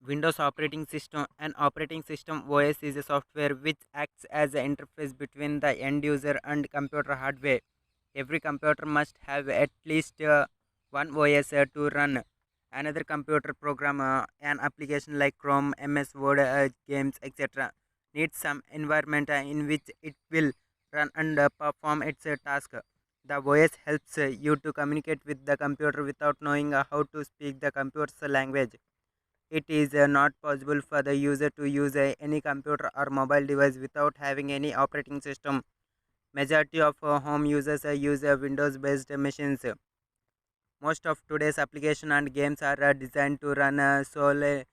Windows operating system. An operating system OS is a software which acts as an interface between the end user and computer hardware. Every computer must have at least one OS to run another computer program. An application like Chrome, MS Word, games, etc. needs some environment in which it will run and perform its task. The OS helps you to communicate with the computer without knowing how to speak the computer's language. It is not possible for the user to use any computer or mobile device without having any operating system. Majority of home users use Windows based machines. Most of today's applications and games are designed to run solely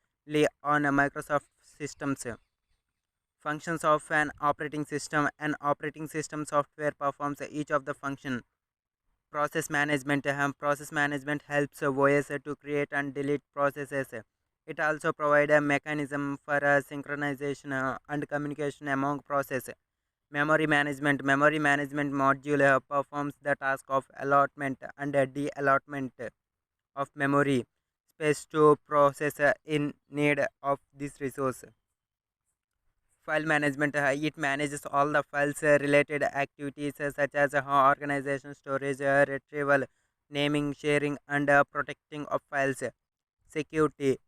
on Microsoft systems. Functions of an operating system. An operating system software performs each of the function. Process management. Process management helps OS to create and delete processes. It also provides a mechanism for synchronization and communication among processes. Memory management. Memory management module performs the task of allotment and de-allotment of memory space to process in need of this resource. File management. It manages all the files related activities such as organization, storage, retrieval, naming, sharing, and protecting of files. Security.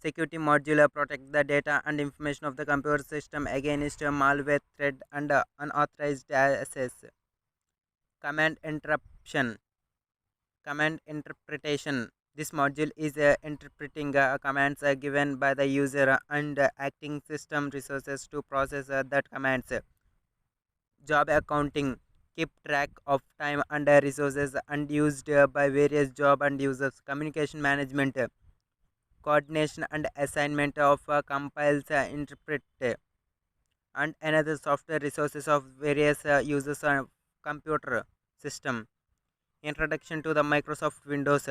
Security module protect the data and information of the computer system against malware, threat, and unauthorized access. Command interruption. Command interpretation. This module is interpreting commands given by the user and acting system resources to process that commands. Job accounting. Keep track of time and resources unused by various job and users. Communication management. Coordination and assignment of compiles, interpret, and another software resources of various users on computer system. Introduction to the Microsoft Windows.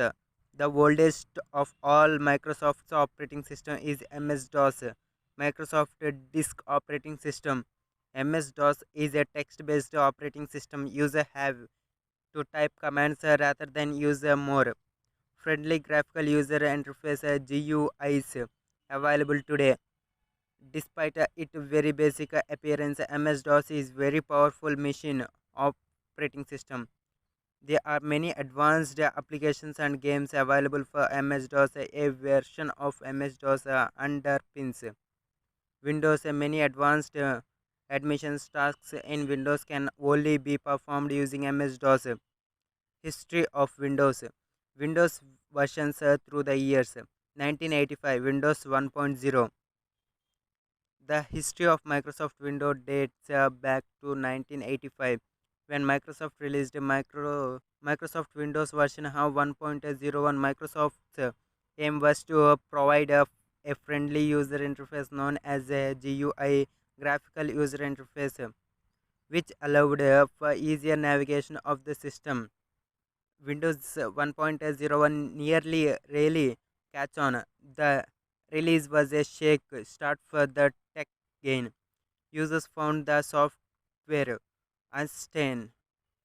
The oldest of all Microsoft's operating system is MS-DOS, Microsoft Disk Operating System. MS-DOS is a text-based operating system. Users have to type commands rather than use more friendly graphical user interface GUIs available today. Despite its very basic appearance, MS-DOS is very powerful machine operating system. There are many advanced applications and games available for MS-DOS. A version of MS-DOS underpins Windows. Many advanced admissions tasks in Windows can only be performed using MS-DOS. History of Windows. Windows versions through the years. 1985 Windows 1.0. The history of Microsoft Windows dates back to 1985 when Microsoft released Microsoft Windows version 1.01. Microsoft's aim was to provide a friendly user interface known as a GUI, graphical user interface, which allowed for easier navigation of the system. Windows 1.01 nearly rarely catch on. The release was a shake start for the tech gain. Users found the software unstable.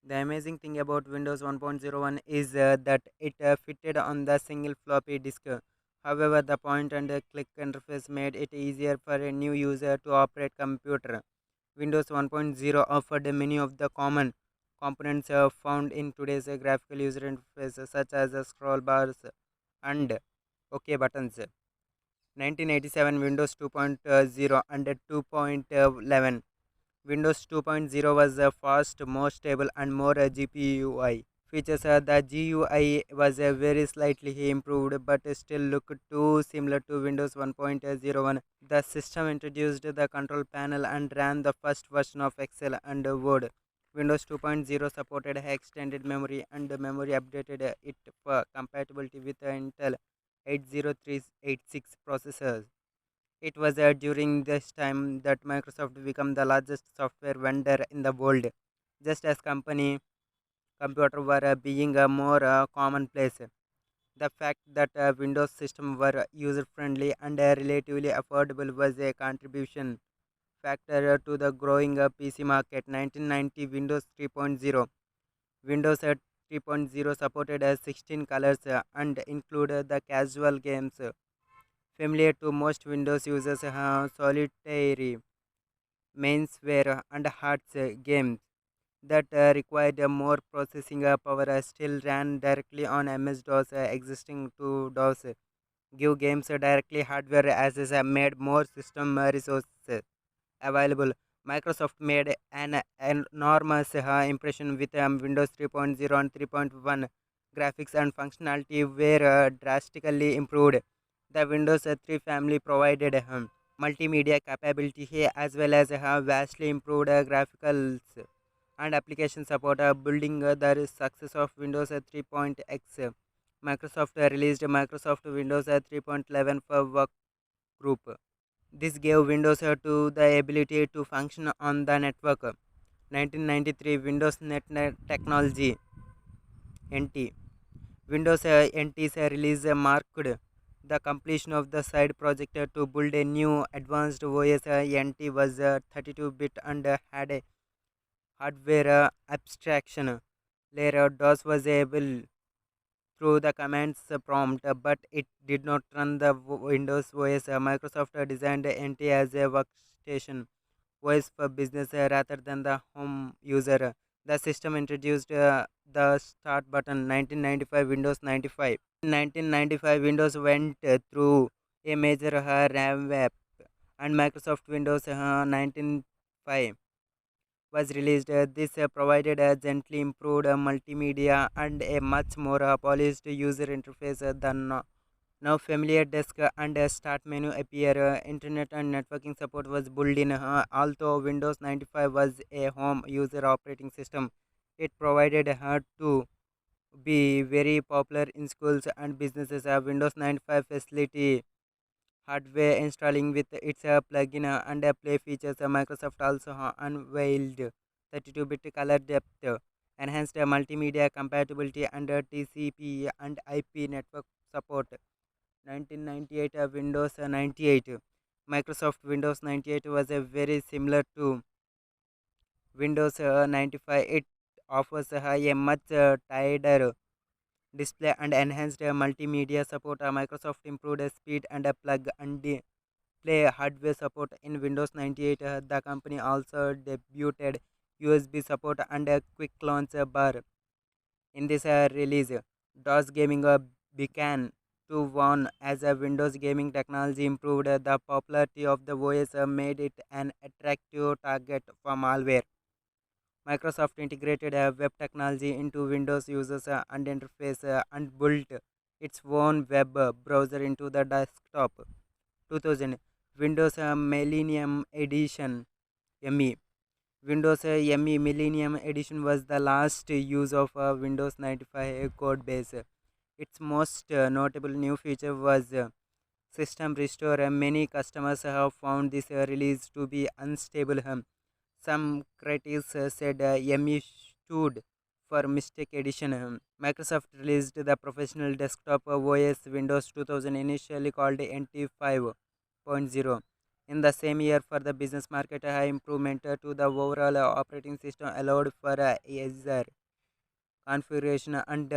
The amazing thing about Windows 1.01 is that it fitted on the single floppy disk. However, the point and click interface made it easier for a new user to operate computer. Windows 1.0 offered many of the common components found in today's graphical user interface, such as scroll bars and OK buttons. 1987 Windows 2.0 and 2.11. Windows 2.0 was fast, more stable, and more GUI features. The GUI was very slightly improved, but still looked too similar to Windows 1.01. The system introduced the control panel and ran the first version of Excel and Word. Windows 2.0 supported extended memory and memory updated it for compatibility with Intel 80386 processors. It was during this time that Microsoft became the largest software vendor in the world, just as company computer were being more commonplace. The fact that Windows systems were user friendly and relatively affordable was a contribution factor to the growing PC market. 1990 Windows 3.0. Windows 3.0 supported 16 colors and included the casual games familiar to most Windows users. Solitary, Mainsware, and Hearts games that required more processing power still ran directly on MS-DOS. Existing to DOS give games directly hardware as is made more system resources available. Microsoft made an enormous impression with Windows 3.0 and 3.1. Graphics and functionality were drastically improved. The Windows 3 family provided multimedia capability here as well as vastly improved graphics and application support, building the success of Windows 3.x. Microsoft released Microsoft Windows 3.11 for work group. This gave Windows to the ability to function on the network. 1993 Windows Net Technology (NT). Windows NT's release marked the completion of the side project to build a new advanced OS. NT was 32-bit and had a hardware abstraction layer. DOS was able through the commands prompt, but it did not run the Windows OS. Microsoft designed NT as a workstation voice for business rather than the home user. The system introduced the start button. 1995 Windows 95. In 1995 Windows went through a major revamp, and Microsoft Windows 1995 was released. This provided a gently improved multimedia and a much more polished user interface than now familiar desk and start menu appear. Internet and networking support was built in. Although Windows 95 was a home user operating system, it provided her to be very popular in schools and businesses. Windows 95 facility hardware installing with its plugin and play features. Microsoft also unveiled 32-bit color depth, enhanced multimedia compatibility, and TCP and IP network support. 1998 Windows 98. Microsoft Windows 98 was very similar to Windows 95. It offers a much tighter display and enhanced multimedia support. Microsoft improved speed and plug and play hardware support in Windows 98. The company also debuted USB support and a quick launch bar. In this release, DOS gaming began to warn as a Windows gaming technology improved. The popularity of the OS made it an attractive target for malware. Microsoft integrated web technology into Windows users and interface and built its own web browser into the desktop. 2000 Windows Millennium Edition (ME). Windows ME Millennium Edition was the last use of Windows 95 code base. Its most notable new feature was system restore. Many customers have found this release to be unstable. Some critics said ME stood for mistake edition. Microsoft released the professional desktop OS Windows 2000, initially called NT 5.0. In the same year, for the business market, a improvement to the overall operating system allowed for easier configuration and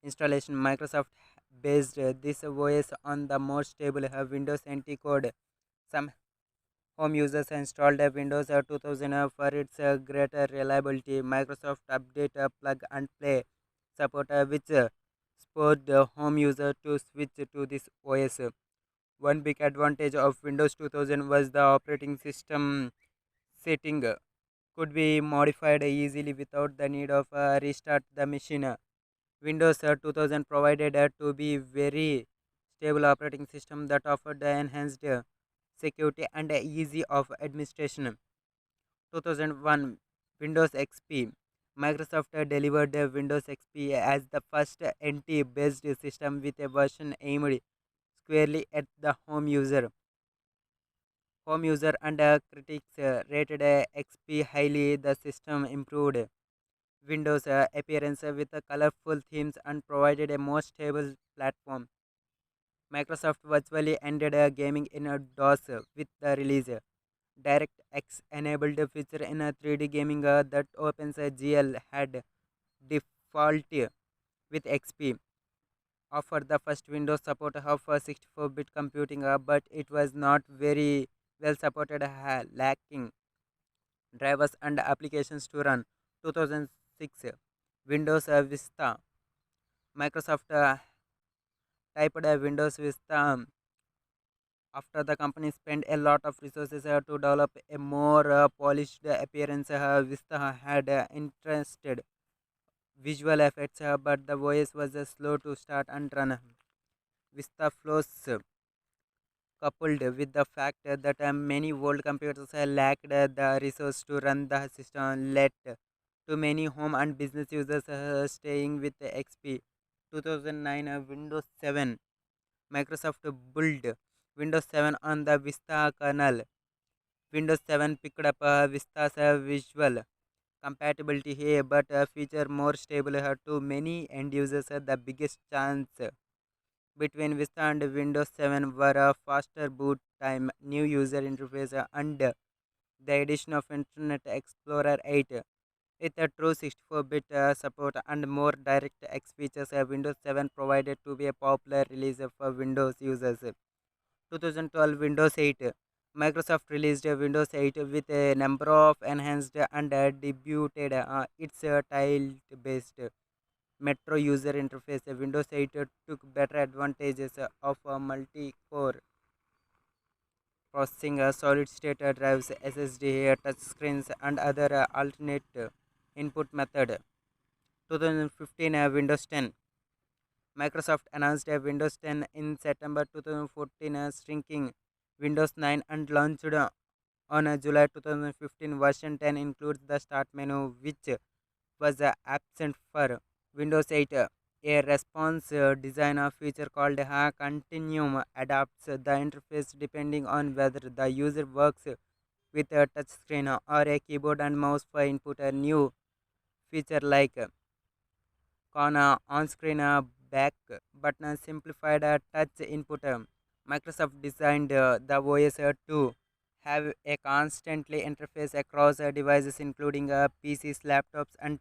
installation. Microsoft based this OS on the more stable Windows NT code. Some home users installed Windows 2000 for its greater reliability. Microsoft update plug and play support, which spurred the home user to switch to this OS. One big advantage of Windows 2000 was the operating system setting could be modified easily without the need of restart the machine. Windows 2000 provided to be very stable operating system that offered the enhanced security and easy of administration. 2001 Windows XP. Microsoft delivered Windows XP as the first NT-based system with a version aimed squarely at the home user and critics rated XP highly. The system improved Windows appearance with colorful themes and provided a more stable platform. Microsoft virtually ended gaming in DOS with the release. DirectX enabled a feature in 3D gaming that opens GL had default with XP. offered the first Windows support of 64-bit computing, but it was not very well supported, lacking drivers and applications to run. 2006 Windows Vista. Microsoft typed Windows Vista after the company spent a lot of resources to develop a more polished appearance. Vista had interested visual effects, but the OS was slow to start and run. Vista flows, coupled with the fact that many old computers lacked the resource to run the system, led to many home and business users staying with XP. 2009 Windows 7. Microsoft built Windows 7 on the Vista kernel. Windows 7 picked up Vista's visual compatibility here, but feature more stable to many end users. The biggest chance between Vista and Windows 7 were a faster boot time, new user interface, and the addition of Internet Explorer 8. With a true 64-bit support and more DirectX features, Windows 7 provided to be a popular release for Windows users. 2012 Windows 8. Microsoft released Windows 8 with a number of enhanced and debuted its tile-based Metro user interface. Windows 8 took better advantages of multi-core processing, solid-state drives, SSD, touchscreens, and other alternate input method. 2015 Windows 10. Microsoft announced Windows 10 in September 2014, shrinking Windows 9 and launched on July 2015. Version 10 includes the start menu, which was absent for Windows 8. A response design feature called Continuum adapts the interface depending on whether the user works with a touchscreen or a keyboard and mouse for input. A new feature like on-screen back button simplified touch input. Microsoft designed the OS to have a constantly interface across devices including PCs, laptops, and